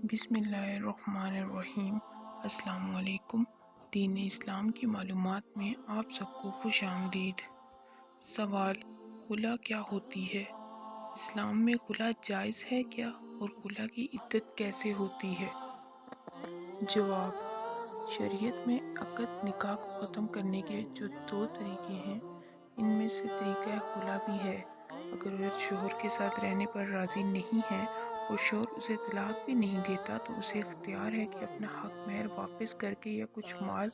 بسم اللہ الرحمن الرحیم۔ السلام علیکم۔ دین اسلام کی معلومات میں آپ سب کو خوش آمدید۔ سوال: خلا کیا ہوتی ہے؟ اسلام میں خلا جائز ہے کیا اور خلا کی عدت کیسے ہوتی ہے؟ جواب: شریعت میں عقد نکاح کو ختم کرنے کے جو 2 طریقے ہیں، ان میں سے طریقہ خلا بھی ہے۔ اگر عورت شوہر کے ساتھ رہنے پر راضی نہیں ہے اور شوہر اسے طلاق بھی نہیں دیتا تو اسے اختیار ہے کہ اپنا حق مہر واپس کر کے یا کچھ مال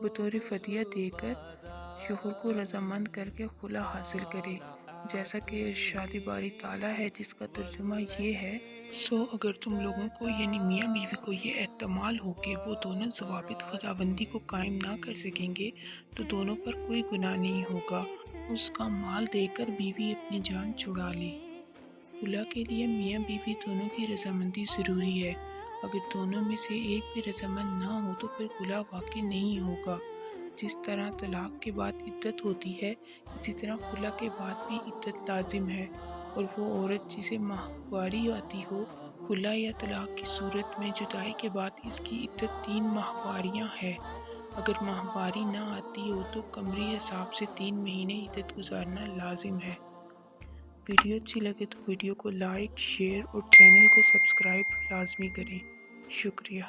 بطور فدیہ دے کر شوہر کو رضامند کر کے خلا حاصل کرے، جیسا کہ ارشاد باری تعالیٰ ہے، جس کا ترجمہ یہ ہے: اگر تم لوگوں کو یعنی میاں بیوی کو یہ احتمال ہو کہ وہ دونوں ضوابط خداوندی کو قائم نہ کر سکیں گے تو دونوں پر کوئی گناہ نہیں ہوگا، اس کا مال دے کر بیوی اپنی جان چھڑا لے۔ خلا کے لیے میاں بیوی دونوں کی رضامندی ضروری ہے۔ اگر دونوں میں سے ایک بھی رضامند نہ ہو تو پھر خلا واقع نہیں ہوگا۔ جس طرح طلاق کے بعد عدت ہوتی ہے، اسی طرح خلا کے بعد بھی عدت لازم ہے، اور وہ عورت جسے ماہواری آتی ہو، خلا یا طلاق کی صورت میں جدائی کے بعد اس کی عدت 3 ماہواریاں ہے۔ اگر ماہواری نہ آتی ہو تو قمری حساب سے 3 مہینے عدت گزارنا لازم ہے۔ ویڈیو اچھی لگے تو ویڈیو کو لائک، شیئر اور چینل کو سبسکرائب لازمی کریں۔ شکریہ۔